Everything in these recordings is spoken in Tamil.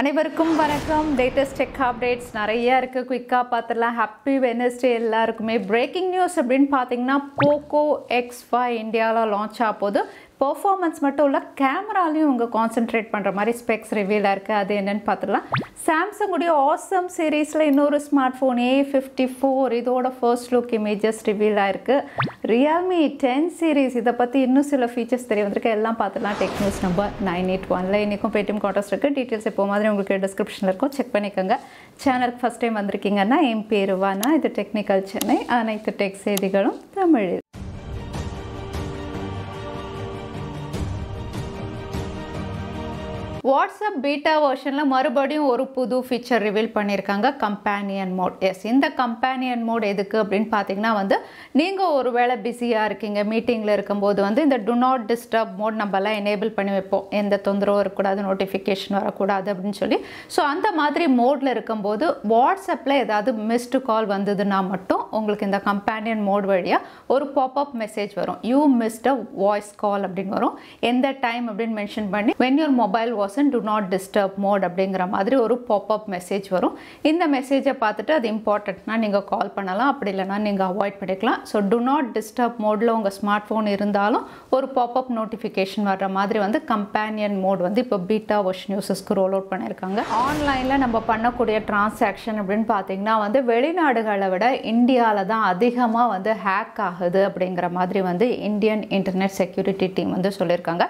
அனைவருக்கும் வணக்கம். லேட்டஸ்ட் டெக் அப்டேட்ஸ் நிறைய இருக்குது. குயிக்காக பார்த்துடலாம். ஹாப்பி வெனஸ்டே எல்லாருக்குமே. பிரேக்கிங் நியூஸ் அப்படின்னு பார்த்தீங்கன்னா Poco X5 இந்தியாவில் லான்ச் ஆக போகுது. பெர்ஃபார்மன்ஸ் மட்டும் இல்லை, கேமராலையும் இவங்க கான்சென்ட்ரேட் பண்ணுற மாதிரி ஸ்பெக்ஸ் ரிவீலாக இருக்குது. அது என்னென்னு பார்த்துடலாம். சாம்சங்குடைய ஆசம் சீரீஸில் இன்னொரு ஸ்மார்ட் ஃபோன் A54 இதோட ஃபர்ஸ்ட் லுக் இமேஜஸ் ரிவீலாக இருக்குது. Realme 10 சீரீஸ் இதை பற்றி இன்னும் சில ஃபீச்சர்ஸ் தெரிய வந்திருக்கு. எல்லாம் பார்த்துடலாம். டெக் நியூஸ் நம்பர் 981 இன்றைக்கும் பேடிஎம் கான்டெஸ்ட் இருக்குது. டீட்டெயில்ஸ் எப்போ மாதிரி உங்களுக்கு டிஸ்கிரிப்ஷனில் இருக்கும், செக் பண்ணிக்கோங்க. சேனலுக்கு ஃபஸ்ட் டைம் வந்திருக்கீங்கன்னா என் பேர் வானா. இது டெக்னிக்கல் சென்னை. அனைத்து டெக் செய்திகளும் தமிழில். வாட்ஸ்அப் பீட்டா வெர்ஷனில் மறுபடியும் ஒரு புது ஃபீச்சர் ரிவீல் பண்ணியிருக்காங்க, கம்பேனியன் மோட். எஸ், இந்த கம்பேனியன் மோட் எதுக்கு அப்படின்னு பார்த்தீங்கன்னா நீங்கள் ஒரு வேளை பிஸியாக இருக்கீங்க, மீட்டிங்கில் இருக்கும்போது இந்த டு நாட் டிஸ்டர்ப் மோட் நம்மலாம் எனேபிள் பண்ணி வைப்போம். எந்த தொந்தரவும் இருக்கக்கூடாது, நோட்டிஃபிகேஷன் வரக்கூடாது அப்படின்னு சொல்லி. ஸோ அந்த மாதிரி மோடில் இருக்கும்போது வாட்ஸ்அப்பில் ஏதாவது மிஸ்டு கால் வந்ததுன்னா மட்டும் உங்களுக்கு இந்த கம்பேனியன் மோட் வழியாக ஒரு பாப்அப் மெசேஜ் வரும். You mist a voice call அப்படின்னு வரும். எந்த டைம் அப்படின்னு மென்ஷன் பண்ணி when your mobile was do not disturb mode அப்படிங்கிற மாதிரி ஒரு பாப்அப் மெசேஜ் வரும். இந்த மெசேஜை பார்த்துட்டு அது இம்பார்ட்டன்ட்னா நீங்கள் கால் பண்ணலாம், அப்படி இல்லைனா நீங்கள் அவாய்ட் பண்ணிக்கலாம். ஸோ டு நாட் டிஸ்டர்ப் மோடில் உங்கள் ஸ்மார்ட் ஃபோன் இருந்தாலும் ஒரு பாப்அப் நோட்டிஃபிகேஷன் வர்ற மாதிரி கம்பேனியன் மோட் இப்போ பீட்டா வெர்ஷன் யூசர்ஸ்க்கு ரோல் அவுட் பண்ணியிருக்காங்க. ஆன்லைனில் நம்ம பண்ணக்கூடிய டிரான்சாக்ஷன் அப்படின்னு பார்த்தீங்கன்னா வெளிநாடுகளை விட இந்தியாவில் தான் அதிகமாக ஹேக் ஆகுது அப்படிங்கிற மாதிரி இந்தியன் இன்டர்நெட் செக்யூரிட்டி டீம் சொல்லியிருக்காங்க.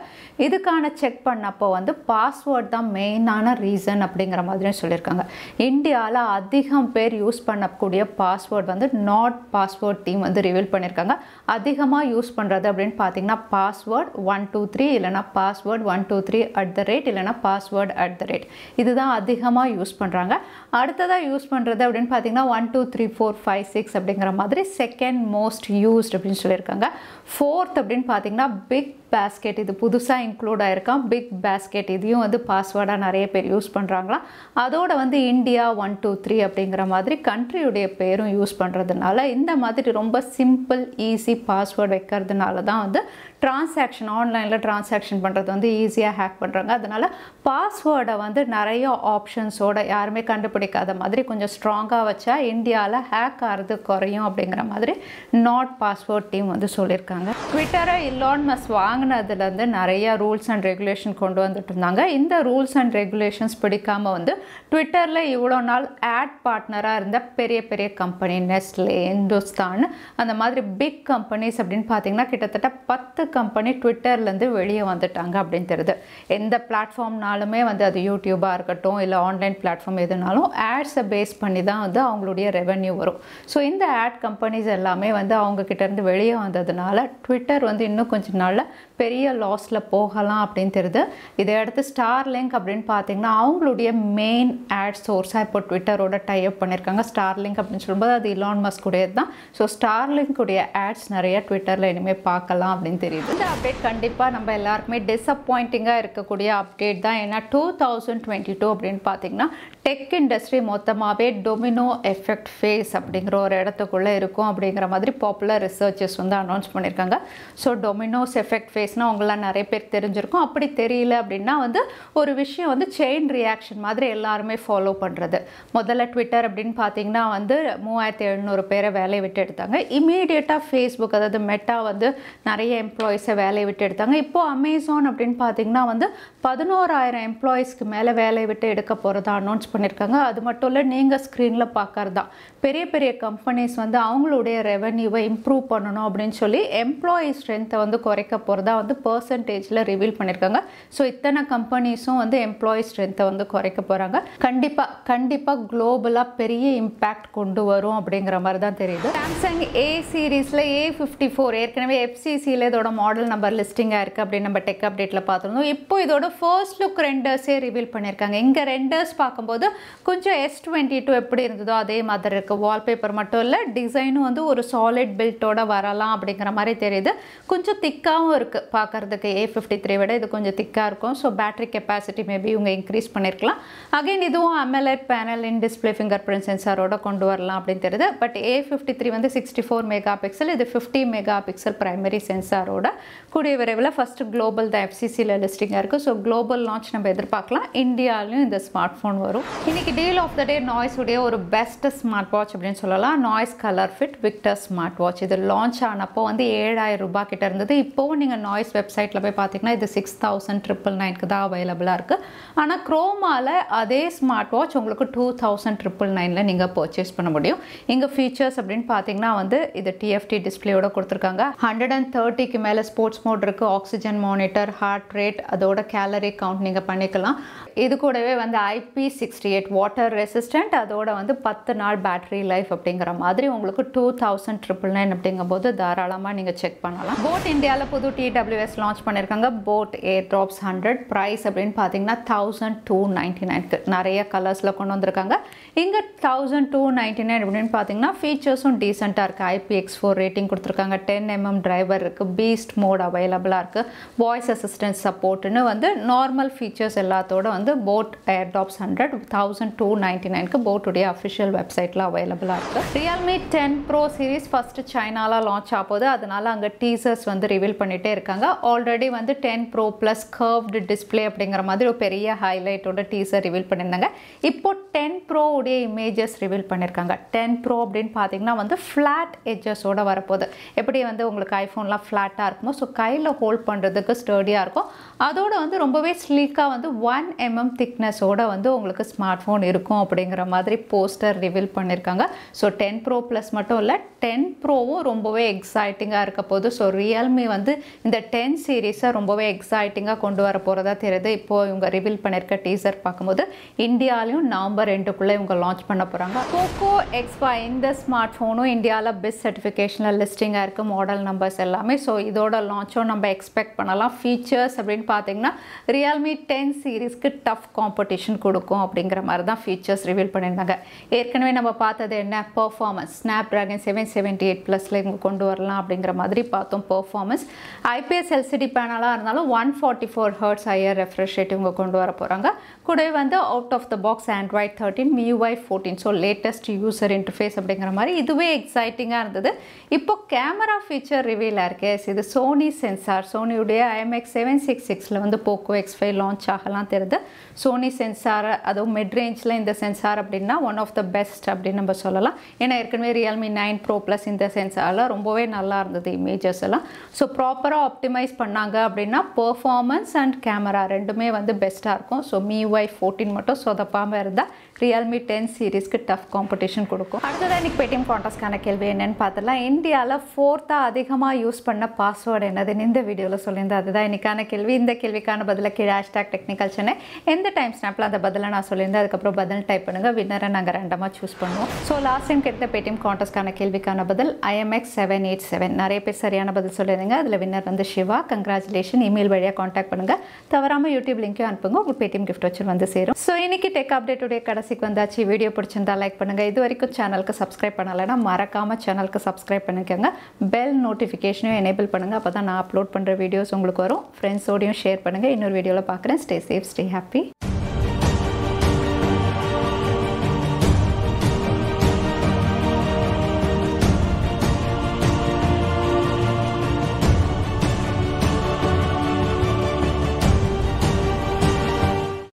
இதுக்கான செக் பண்ணப்போ பாஸ்வேர்ட் தான் மெயினான ரீசன் அப்படிங்கிற மாதிரியும் சொல்லியிருக்காங்க. இந்தியாவில் அதிகம் பேர் யூஸ் பண்ணக்கூடிய password not password team reveal பண்ணியிருக்காங்க. அதிகமாக யூஸ் பண்ணுறது அப்படின்னு பார்த்தீங்கன்னா பாஸ்வேர்ட் 123 இல்லைனா பாஸ்வேர்ட் 123 இல்லைனா பாஸ்வேர்ட் இதுதான் அதிகமாக யூஸ் பண்ணுறாங்க. அடுத்ததாக யூஸ் பண்ணுறது அப்படின்னு பார்த்தீங்கன்னா 12345 அப்படிங்கிற மாதிரி செகண்ட் மோஸ்ட் யூஸ்ட் அப்படின்னு சொல்லியிருக்காங்க. ஃபோர்த் அப்படின்னு பார்த்தீங்கன்னா பிக் பேஸ்கெட், இது புதுசாக இன்க்ளூட் ஆகிருக்கான். பிக் பேஸ்கெட் இதையும் பாஸ்வேர்டாக நிறைய பேர் யூஸ் பண்ணுறாங்களாம். அதோட இந்தியா 123 அப்படிங்கிற மாதிரி கண்ட்ரியுடைய பேரும் யூஸ் பண்ணுறதுனால இந்த மாதிரி ரொம்ப சிம்பிள் ஈஸி பாஸ்வேர்டு வைக்கிறதுனால தான் டிரான்சாக்ஷன் ஆன்லைனில் டிரான்சாக்ஷன் பண்ணுறது ஈஸியாக ஹேக் பண்ணுறாங்க. அதனால் பாஸ்வேர்டை நிறைய ஆப்ஷன்ஸோட யாருமே கண்டுபிடிக்காத மாதிரி கொஞ்சம் ஸ்ட்ராங்காக வச்சா இந்தியாவில் ஹேக் ஆகிறது குறையும் அப்படிங்கிற மாதிரி நாட் பாஸ்வேர்ட் டீம் சொல்லியிருக்காங்க. ட்விட்டரை இலான் மஸ்க் வாங்கினதுலேருந்து நிறைய ரூல்ஸ் அண்ட் ரெகுலேஷன் கொண்டு வந்துட்டு இருந்தாங்க. இந்த ரூல்ஸ் அண்ட் ரெகுலேஷன்ஸ் பிடிக்காமல் ட்விட்டரில் இவ்வளோ நாள் ஆட் பார்ட்னராக இருந்த பெரிய பெரிய கம்பெனி நெஸ்லே, இந்துஸ்தான் அந்த மாதிரி பிக் கம்பெனிஸ் அப்படின்னு பார்த்தீங்கன்னா கிட்டத்தட்ட 10 கம்பெனி ட்விட்டர்லேருந்து வெளியே வந்துட்டாங்க அப்படின்னு தெரியுது. எந்த பிளாட்ஃபார்ம்னாலுமே அது யூடியூபாக இருக்கட்டும் இல்லை ஆன்லைன் பிளாட்ஃபார்ம் எதுனாலும் ஆட்ஸை பேஸ் பண்ணி தான் அவங்களுடைய ரெவென்யூ வரும். ஸோ இந்த ஆட் கம்பெனிஸ் எல்லாமே அவங்க கிட்டேருந்து வெளியே வந்ததுனால ட்விட்டர் இன்னும் கொஞ்ச நாளில் பெரிய லாஸில் போகலாம் அப்படின்னு தெரியுது. இதை அடுத்து ஸ்டார்லிங்க் அப்படின்னு பார்த்தீங்கன்னா அவங்களுடைய மெயின் ஆட் சோர்ஸாக இப்போ ட்விட்டரோட டைப் பண்ணியிருக்காங்க. ஸ்டார்லிங்க் அப்படின்னு சொல்லும்போது அது இலான் மஸ்க் உடையது தான். ஸோ ஸ்டார்லிங்க்குடைய ஆட்ஸ் நிறைய ட்விட்டரில் இனிமேல் பார்க்கலாம் அப்படின்னு தெரியுது. இந்த அப்டேட் கண்டிப்பாக நம்ம எல்லாருக்குமே டிஸப்பாயிண்டிங்காக இருக்கக்கூடிய அப்டேட் தான். ஏன்னா 2022 அப்படின்னு பார்த்தீங்கன்னா டெக் இண்டஸ்ட்ரி மொத்தமாகவே டொமினோ எஃபெக்ட் ஃபேஸ் அப்படிங்கிற ஒரு இடத்துக்குள்ளே இருக்கும் அப்படிங்கிற மாதிரி பாப்புலர் ரிசர்ச்சர்ஸ் அனௌன்ஸ் பண்ணியிருக்காங்க. ஸோ டொமினோஸ் எஃபெக்ட் ஃபேஸ்னால் உங்களாம் நிறைய பேர் தெரிஞ்சிருக்கும். அப்படி தெரியல அப்படின்னா ஒரு விஷயம் செயின் ரியாக்ஷன் மாதிரி எல்லாருமே ஃபாலோ பண்ணுறது. முதல்ல ட்விட்டர் அப்படின்னு பார்த்தீங்கன்னா 3700 பேரை வேலையை விட்டு எடுத்தாங்க. இமீடியட்டாக ஃபேஸ்புக் அதாவது மெட்டா நிறைய எம்ப்ளாயிஸை வேலையை விட்டு எடுத்தாங்க. இப்போது அமேசான் அப்படின்னு பார்த்தீங்கன்னா 11000 எம்ப்ளாயிஸ்க்கு மேலே வேலையை விட்டு எடுக்க போகிறதா அனௌன்ஸ் பண்ணியிருக்காங்க. அது மட்டும் இல்லை, நீங்கள் ஸ்க்ரீனில் பார்க்கறது தான் பெரிய பெரிய கம்பெனிஸ் அவங்களுடைய ரெவென்யூவை இம்ப்ரூவ் பண்ணணும் அப்படின்னு சொல்லி எம்ப்ளாயி ஸ்ட்ரென்த்தை குறைக்க போகிறதா பர்சன்டேஜில் ரிவீல் பண்ணியிருக்காங்க. ஸோ இத்தனை கம்பெனிஸும் எம்ப்ளாயி ஸ்ட்ரென்த்தை குறைக்க போகிறாங்க. கண்டிப்பாக குளோபலாக பெரிய இம்பேக்ட் கொண்டு வரும் அப்படிங்கிற மாதிரி தான் தெரியுது. சாம்சங் A சீரீஸில் A54 ஏற்கனவே FCCயில் இதோட மாடல் நம்பர் லிஸ்டிங்காக இருக்குது அப்படின்னு நம்ம டெக் அப்டேட்டில் பார்த்துருந்தோம். இப்போ இதோட ஃபர்ஸ்ட் லுக் ரெண்டர்ஸே ரிவீல் பண்ணியிருக்காங்க. இங்கே ரெண்டர்ஸ் பார்க்கும்போது கொஞ்சம் S22 எப்படி இருந்ததோ அதே மாதிரி இருக்குது. வால்பேப்பர் மட்டும் இல்லை, டிசைனும் ஒரு சாலிட் பில்ட்டோட வரலாம் அப்படிங்கிற மாதிரி தெரியுது. கொஞ்சம் திக்காகவும் இருக்குது. பார்க்கறதுக்கு A53 விட இது கொஞ்சம் திக்காக இருக்கும். ஸோ பேட்டரி கெப்பாசிட்டி மேபி இவங்க இன்க்ரீஸ் பண்ணியிருக்கலாம். அகைன் இதுவும் AMOLED panel in display fingerprint சென்சாரோட கொண்டு வரலாம் அப்படின்னு தெரியுது. பட் A53 வந்து 64 மெகா பிக்சல், இது 50 மெகா பிக்சல் பிரைமரி சென்சாரோட கூடிய விரைவில் ஃபஸ்ட்டு குளோபல் தான் FCCயில் லிஸ்டிங்காக இருக்குது. ஸோ குளோபல் லான்ச் நம்ம எதிர்பார்க்கலாம். இந்தியாவிலையும் இந்த ஸ்மார்ட் ஃபோன் வரும். இன்றைக்கி deal of the day Noise உடைய ஒரு பெஸ்ட் ஸ்மார்ட் வாட்ச் அப்படின்னு சொல்லலாம். Noise colour fit Victor smart watch. இது லான்ச் ஆனப்போ வந்து 7000 ரூபாய் கிட்ட இருந்தது. இப்போவும் நீங்கள் நாய்ஸ் வெப்சைட்டில் போய் பார்த்தீங்கன்னா இது 6999க்கு தான் அவைலபிளாக இருக்குது. ஆனால் குரோமாவில் அதே ஸ்மார்ட் வாட்ச் உங்களுக்கு 2999ல் நீங்கள் பர்ச்சேஸ் பண்ண முடியும். இங்கே ஃபீச்சர்ஸ் அப்படின்னு பார்த்தீங்கன்னா வந்து இது TFT டிஸ்பிளேயோட கொடுத்துருக்காங்க. 130க்கு மேலே ஸ்போர்ட்ஸ் மோட் இருக்குது, ஆக்சிஜன் மானிட்டர், ஹார்ட் ரேட், அதோட கேலரி கவுண்ட் நீங்கள் பண்ணிக்கலாம். இது கூடவே வந்து IP68 வாட்டர் ரெசிஸ்டன்ட், அதோட வந்து 10 நாள் பேட்டரி லைஃப் அப்படிங்கிற மாதிரி உங்களுக்கு 2999 அப்படிங்கும்போது தாராளமாக நீங்கள் செக் பண்ணலாம். போட் இந்தியாவில் புது TWS லான்ச் பண்ணியிருக்காங்க. போட் Airdopes 100 ப்ரைஸ் அப்படின்னு பார்த்தீங்கன்னா 1299க்கு நிறைய கலர்ஸில் கொண்டு வந்திருக்காங்க. இங்கே 1299 அப்படின்னு பார்த்தீங்கன்னா ஃபீச்சர்ஸும் டீசெண்டாக இருக்குது. IPX4 ரேட்டிங் கொடுத்துருக்காங்க, 10mm டிரைவர் இருக்குது, பீஸ்ட் மோட் அவைலபிளாக இருக்குது, வாய்ஸ் அசிஸ்டன்ஸ் சப்போர்ட்டுன்னு வந்து நார்மல் ஃபீச்சர்ஸ் எல்லாத்தோட வந்து போட் Airdopes 100 1299க்கு போட்டுடைய அஃபிஷியல் வெப்சைட்டில் அவைலபிளாக இருக்குது. Realme 10 Pro சீரிஸ் ஃபஸ்ட்டு சைனாவில் லான்ச் ஆகுது. அதனால அங்கே டீசர்ஸ் வந்து ரிவீல் பண்ணிகிட்டே இருக்காங்க. ஆல்ரெடி வந்து 10 Pro ப்ளஸ் கர்வ்டு டிஸ்பிளே அப்படிங்கிற மாதிரி ஒரு பெரிய ஹைலைட்டோட டீசர் ரிவீல் பண்ணியிருந்தாங்க. இப்போ 10 Pro உடைய இமேஜஸ் ரிவீல் பண்ணியிருக்காங்க. 10 Pro அப்படின்னு பார்த்தீங்கன்னா வந்து ஃப்ளாட் எட்ஜஸோட வரப்போகுது. எப்படி வந்து உங்களுக்கு ஐஃபோன்லாம் ஃப்ளாட்டாக இருக்குமோ ஸோ கையில் ஹோல்ட் பண்ணுறதுக்கு ஸ்டர்டியாக இருக்கும். அதோட வந்து ரொம்பவே ஸ்லீக்காக வந்து 1mm திக்னஸோட வந்து உங்களுக்கு ஸ்மார்ட் ஃபோன் இருக்கும் அப்படிங்கிற மாதிரி போஸ்டர் ரிவீல் பண்ணியிருக்காங்க. ஸோ 10 Pro ப்ளஸ் மட்டும் இல்லை, 10 Proவும் ரொம்பவே எக்ஸைட்டிங்காக இருக்க போகுது. ஸோ ரியல்மி வந்து இந்த 10 சீரீஸை ரொம்பவே எக்ஸைட்டிங்காக கொண்டு வர போகிறதா தெரியுது. இப்போது இவங்க ரிவீல் பண்ணியிருக்க டீசர் பார்க்கும்போது இந்தியாவிலையும் நவம்பர் 2க்குள்ளே இவங்க லான்ச் பண்ண போகிறாங்க. Poco X5 இந்த ஸ்மார்ட் ஃபோனும் இந்தியாவில் பெஸ்ட் சர்டிஃபிகேஷனில் லிஸ்டிங்காக இருக்குது, மாடல் நம்பர்ஸ் எல்லாமே. ஸோ இதோட லான்ச்சும் நம்ம எக்ஸ்பெக்ட் பண்ணலாம். ஃபீச்சர்ஸ் அப்படின்னு பார்த்தீங்கன்னா Realme 10 சீரீஸ்க்கு டஃப் காம்படிஷன் கொடுக்கும் அப்படிங்கிற மாதிரி தான் ஃபீச்சர்ஸ் ரிவீல் பண்ணியிருந்தாங்க. ஏற்கனவே நம்ம பார்த்தது என்ன, பெர்ஃபார்மன்ஸ் Snapdragon 778 ப்ளஸில் இவங்க கொண்டு வரலாம் அப்படிங்கிற மாதிரி பார்த்தோம். பெர்ஃபார்மன்ஸ் IPS LCD பேனலாக இருந்தாலும் 144 Hz ஹையர் ரெஃப்ரெஷ் ரேட் இவங்க கொண்டு வர போகிறாங்க. கூடவே வந்து out of the box Android 13 MIUI 14 so latest user interface அப்படிங்கிற மாதிரி இதுவே எக்ஸைட்டிங்காக இருந்தது. இப்போ கேமரா ஃபீச்சர் ரிவீலாக இருக்கு. இது சோனி சென்சார், சோனியுடைய IMX766ல் வந்து Poco X5 லான்ச் ஆகலாம் தெரியுது. சோனி சென்சார் அதுவும் மிட் ரேஞ்சில் இந்த சென்சார் அப்படின்னா ஒன் ஆஃப் த பெஸ்ட் அப்படின்னு நம்ம சொல்லலாம். ஏன்னா ஏற்கனவே Realme 9 Pro ப்ளஸ் இந்த சென்சாரில் ரொம்பவே நல்லா இருந்தது இமேஜஸ் எல்லாம். ஸோ ப்ராப்பராக ஆப்டிமைஸ் பண்ணாங்க அப்படின்னா பெர்ஃபார்மன்ஸ் அண்ட் கேமரா ரெண்டுமே வந்து பெஸ்ட்டாக இருக்கும். ஸோ MIUI 14 மட்டும் சொதப்பாமல் இருந்தால் Realme 10 சீரீஸ்க்கு டஃப் காம்படிஷன் கொடுக்கும். அடுத்ததான் இன்றைக்கி பேடிஎம் கான்டெஸ்ட்கான கேள்வி என்னென்னு பார்த்துலாம். இந்தியாவில் 4th அதிகமாக யூஸ் பண்ண பாஸ்வேர்டு என்னதுன்னு இந்த வீடியோவில் சொல்லியிருந்தேன். அதுதான் இன்றைக்கான கேள்வி. இந்த கேள்விக்கான பதிலை கீழே #Technical Chennai எந்த டைம் ஸ்னாப்பில் அந்த பதிலை நான் சொல்லியிருந்தேன். அதுக்கப்புறம் பதில் டைப் பண்ணுங்கள். வின்னரை நாங்கள் ரேண்டமாக சூஸ் பண்ணுவோம். ஸோ லாஸ்ட் டைம் கேட்ட பேடிஎம் கான்டெஸ்ட்கான கேள்விக்கான பதில் IMX787. நிறைய பேர் சரியான பதில் சொல்லியிருந்தீங்க. அதில் வின்னர் வந்து சிவா. கங்க்ராச்சுலேஷன். இமெயில் வழியாக காண்டாக்ட் பண்ணுங்கள். தவறாமல் யூடியூப் லிங்க்கையும் அனுப்புங்க. உங்களுக்கு பேடிஎம் கிஃப்ட் வச்சு வந்து சேரும். ஸோ இன்றைக்கி டெக் அப்டேட்டுடைய கடைசிக்கு வந்தாச்சு. வீடியோ பிடிச்சிருந்தா லைக் பண்ணுங்கள். இது வரைக்கும் சேனலுக்கு சப்ஸ்கிரைப் பண்ணலைன்னா மறக்காமல் சேனலுக்கு சப்ஸ்கிரைப் பண்ணிக்கோங்க. பெல் நோட்டிஃபிகேஷனையும் எனேபிள் பண்ணுங்கள். அப்போ தான் நான் அப்லோட் பண்ணுற வீடியோஸ் உங்களுக்கு வரும். ஃப்ரெண்ட்ஸோடையும் ஷேர் பண்ணுங்கள். இன்னொரு வீடியோவில் பார்க்குறேன். Stay safe, stay happy.